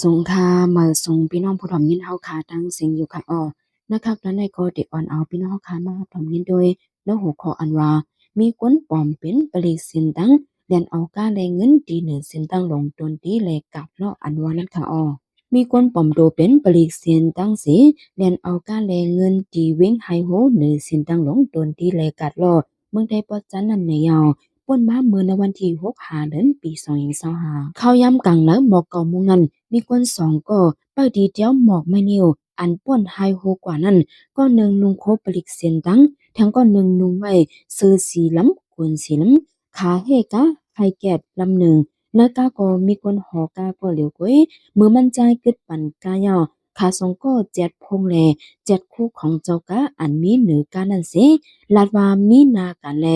สงค่ะมาส่งพี่น้องผู้ถ่อมยินเฮาค่ะตั้งเสียงอยู่ค่ะนะครับแล้วในก็ได้อ่อนเอาพี่น้องเฮาค่ะมาถ่อมยินโดยแล้วหัวข้ออันว่ามีคนปลอมเป็นปลิสินตังเรียนเอากาแลเงินตีเหนือสินตังลงตนตีแลกับเลาะอันว่านั่นค่ะมีคนปลอมตัวเป็นปลิสินตังสิเรียนเอากาแลเงินตีเว้งไฮโฮเหนือสินตังลงตนตีแลกัดเลาะเมืองไทยปอจันนั่นในยาวป่นมาเมื่อในวันที่6 เดือนปี2025เข้าย้ำกลางเนอะหมอกเก่ามุงนั้น มีคนสองก็เปิดดีเดียวหมอกไม่นิ่วอันป่วนไฮโฮกว่านั้นก็หนึ่งนุงโคปลิกเสียนดังทั้งก็หนึ่งนุงไว้ซื้อสีล้ำกวนสีล้ำขาเฮกะไฮแกดลำหนึ่งเนื้อกาก็มีคนหอกาก็เหลียวก้อยมือมันใจกึดปั่นกายาขาสองก็เจ็ดพงแลเจ็ดคู่ของเจ้ากะอันมีเหนือกานั่นสิลาดว่ามีนากันแล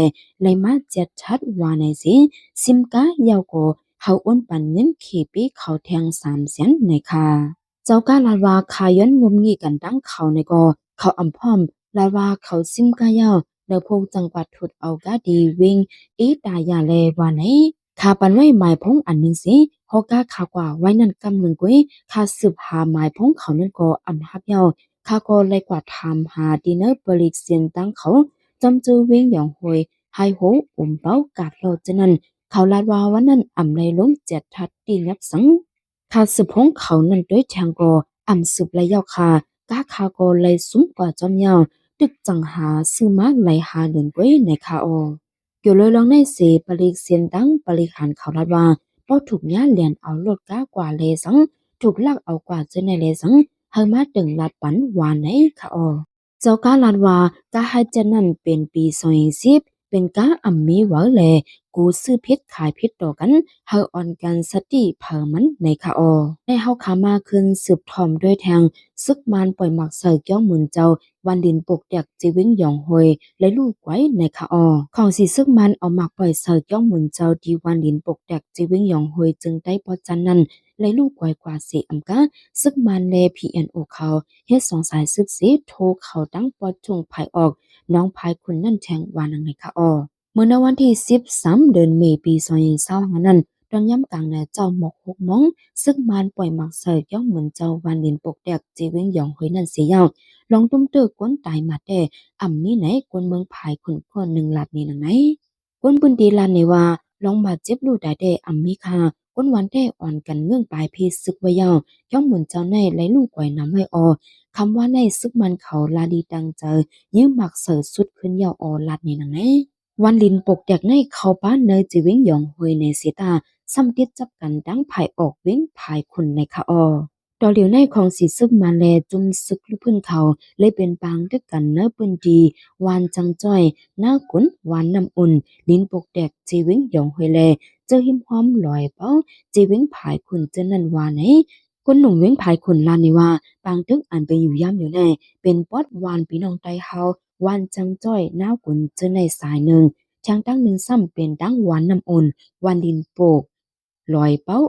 เลยมาเจ็ดชัดว่าในสิซิมกะยาวก็ เขาอ้วนปันเงินขี่ปีเขาแทง300,000ในค่ะเจ้าก้าลาวาคาย้อนงมงี้กันดังเขาในก็เขาอำพร้อมลาวาเขาซิมกายาวเดอพงจังหวัดถุดเอากาดีวิงอีตายาเลวาไหนคาปันไว้หมายพงอันหนึ่งสิฮอกาขากว่าไว้นั่นกำหนึ่งกุ้ยคาสืบหาหมายพงเขานั่นก็อำฮับเยาคาก็เลยกว่าทำหาดินเนอร์บริกเซียนตั้งเขาจำจือเวงอย่างหวยไฮโหเป้ากาดโลจะนั้น เขาลาดว่าวันนั้นอ่ำในล้มเจ็ดทัดตีนับสังคาสืบของเขานั้นด้วยแทงกออ่ำสืบระยะคากาคาโกเลยสุ้มกว่าจอมยาวตึกจังหาซื้อมาไหลหาเดินก้วยในคาเกี่ยวเลยลองในเสปริเสียนดังปริหารเขาลาดว่าพอถูกย่าเลียนเอารถก้ากว่าเลยสังถูกลักเอากว่าเจในเลยสังเฮามาตึงลาดปันวานในคาเจ้ากาลาดว่ากาให้เจนั่นเป็นปี2010เป็นกาอ่ำมีหวาแล กูซื้อเพชรขายเพชรต่อกันเฮาออนกันสติเผอมันในคาในเฮาขามาขึ้นสืบทอมด้วยแทงซึกมานปล่อยหมักเสยเกี้ยวหมุนเจ้าวันดินปลุกแดกจีวิงหยองหวยและลูกไว้ในคาของสีซึกมันเอาหมักปล่อยเสยเกี้ยวหมุนเจ้าดีวันดินปลุกแดกจีวิงหยองหวยจึงได้พอจันนั้นและลูกไว้กว่าสีอำกาซึกมันเลพีเอ็นโอเขาเฮ็ดสองสายซึกสีโทรเขาตั้งปอจุงภายออกน้องภายคุณนั่นแทงวานังในคาเมื่อในวันที่13เดือนเมษายนปี2025นั้นตอนย่ำกลางในเจ้าหมอก6 โมงซึ่งมานปล่อยหมักเสยย่องเหมือนเจ้าวันดินปกแดกจีเวงหยองหอยนั่นเสียยาวลองตุ้มเตอกวนตายมาแต่อ่ำมีไหนกวนเมืองภายคนก้อนหนึ่งหลัดนี่นังไหนกวนบุญดีลานในว่าลองบาดเจ็บลูกได้แต่อ่ำมีค่ะกวนวันได้อ่อนกันเงื่องปลายพีซึกไว้ยาวย่องเหมือนเจ้าในและลูกไว้น้ำไว้คำว่าในซึกมันเขาลาดีดังเจอยืมหมักเสยสุดขึ้นยาวลัดนี่นังไหน วันลินปกแดกในเขาป้านเนยจีเว้งหยองหวยในเสตาซ้ำติดจับกันดังภายออกเว้งภายคุณในคาดอเหลียวในของสีซึกมาแลจุมซึกลูกพื้นเขาเลยเป็นปางด้วยกันเนื้อปืนดีวานจังจ้อยหน้ากุนวานน้ำอุ่นลินปกแดกจีเว้งหยองหวยแลเจอหิมหอมลอยเป้าจีเว้งภายคุณเจนันวาไหนคนหนุ่มเว้งภายคุณลานนี่ว่าปางตึกอันไปอยู่ย่ำอยู่ในเป็นปอดวานพี่น้องไตเฮาวานจังจ้อยหน้ากุนเจอในสายหนึ่ง ช้างตั้งหนึ่งซ้ำเป็นตั้งหวานน้ำอุ่นวันดินโปกลอยเป้า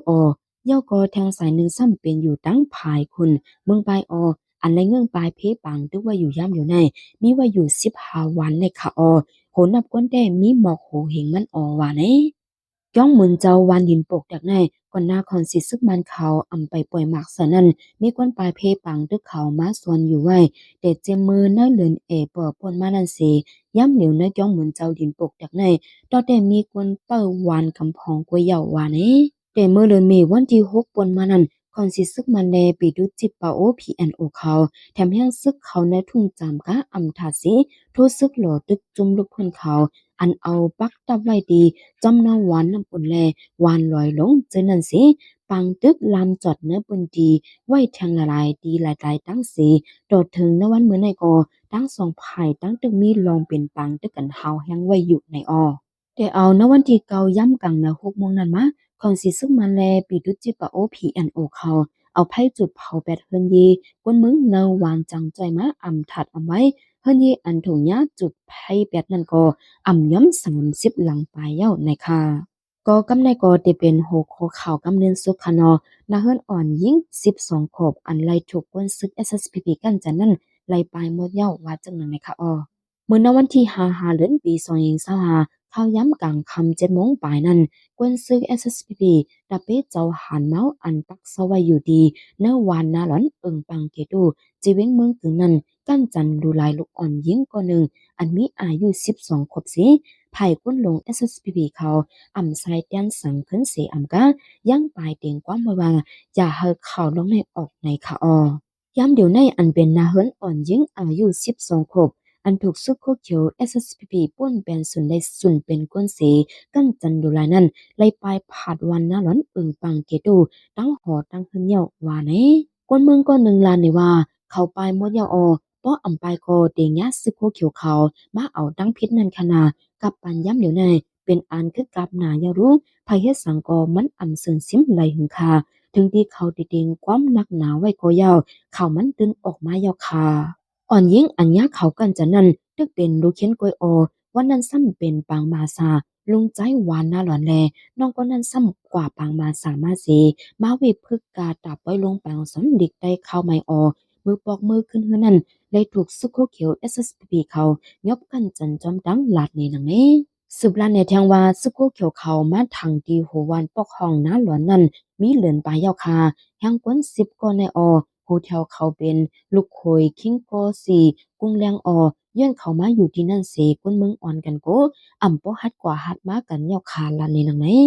เย่าก็แทงสายหนึ่งซ้ำเป็นอยู่ตั้งภายคุณเมืองปลายอันไรเงื่องปลายเพปังตึกว่าอยู่ย่ำอยู่ในมีว่าอยู่15 วันในค่ะโหนับก้นได้มีหมอกโหเหงมันว่าไหนย่องเหมือนเจ้าวันดินโปกดักในก่อนหน้าคอนสิซึกมันเขาอำไปปล่อยหมากสนั่นมีก้นปลายเพปังตึกเขามาส่วนอยู่ไว้เด็ดเจมมือเนื้อเลือนเปิดปนมานั่นสิ ย้ำเหลียวในจ้องเหมือนเจ้าดินปกจากในต่อแต่มีคนเป้าวานกำพองกวยเหยาว่านี้แต่เมื่อเดือนเมษวันที่6ปนมานั้นคอนสิซึกมันแลปีดุจิปปาโอพีแอนโอเขาแถมยังซึกเขาในทุ่งจำกะอำถาสิทุซึกหล่อตึกจุ่มลูกพื้นเขาอันเอาปักตับไว้ดีจำนาหวานน้ำปุ่นแลวานลอยลงเจอนั่นสิปังตึกลามจอดเนื้อปุ่นดีไว้แทงละลายดีหลายๆตั้งสีโดดถึงในวันเมื่อในกอ ตั้งสองภายตั้งตึกมีลองเป็นปังตึกกันเฮาแห้งไว้อยู่ในแต่เอาณวันที่เกาย่ำกังนะ6 โมงนั้นมาของสิซึ่งมาแลปีดุจิปะโอพีแอนโอเขาเอาไพ่จุดเผาแบตเฮิรนยีกวนมึงเนวานจังใจมาอำถัดเอาไว้เฮิรนยีอันถุงยาจุดไพ่แบตนั่นก็อำย้ำ30หลังปลายเย้าในค่ะก็กำในก็ได้เป็นโหโคข่าวกำเนินสุขคะเนาะนาเฮิรนอ่อนยิง12 ขบอันไล่ถูกกวนซึก SSPP กันจันนั้น ไล่ปลายหมดเย้าว่าจังหนังในค่ะมื้อณวันที่5เดือนปี2025 ข่าวย้ำกลางคำ7 โมงปลายนั้นกวนซื้อ SSPP ดับเบิลเจ้าหันเมาอันปักสวัยอยู่ดีเนื้อวานนาหลอนปังเกตูจีเว้งเมืองตึงนั้นกั้นจันดูลายลูกอ่อนยิงก็หนึ่งอันมีอายุ12 ขวบสิไผ่ก้นลง SSPP เขาอ่ำไซเตียนสังขึ้นเสียอ่ำกะยังปลายเตียงความว่าอย่าให้ข่าวลงในออกในข่าวย้ำเดี๋ยวในอันเป็นนาเฮิรนอ่อนยิงอายุ12 ขวบอันถูกซุกโคเขียว SSPP ป้นเป็นสุนได้สุนเป็นก้นเสกั้นจันดูลายนั้นไล่ปลายผาดวันนาหลอนปังเกตูตั้งหอตั้งขึ้นเหี่ยวว่าเนก้นเมืองก็หนึ่งลานนี่ว่าเขาปลายมดยาป้ออำปลายก็เตียงยาซึกโคเขียวเขามาเอาตั้งพิษนั่นขนากับปันย้ำเดี๋ยวในเป็นอันคือกับหนายารู้ภัยเฮ็ดสังกอมันอำเสินซิมไหลหึงคาถึงที่เขาติดเองความหนักหนาไว้ก็ยาวเขามันตื่นออกมายาวคาอ่อนยิ่งอันยาเขากันจะนั่นตึกเป็นลูกเข็นกวยวันนั้นซ้ำเป็นปางมาซาลุงใจหวานน่าหลอนแลน้องก็นั้นซ้ำกว่าปางมาสามาเสมาเวพึกกาตับไว้ลงปางสอนดิกได้เข้าไม่มือปอกมือขึ้นเฮือนั่นเลยถูกซุกโคเขียว SSPP เขายบกันจันจอมดังหลาดนี่นังนี้สืบลานในแทงว่าซุกโคเขียวเขามาทางดีหัววันปอกห้องน้าหลอนนั่นมีเหลือนปลายยาวคาแห่งกวน10ก็ในโฮเทลเขาเป็นลูกโคยคิงโกสีกุ้งแรงย้อนเขามาอยู่ที่นั่นเสกุนเมืองอ่อนกันโกอ่ำปอฮัดกว่าฮัดมากันยาวคาลานนี่นังนี้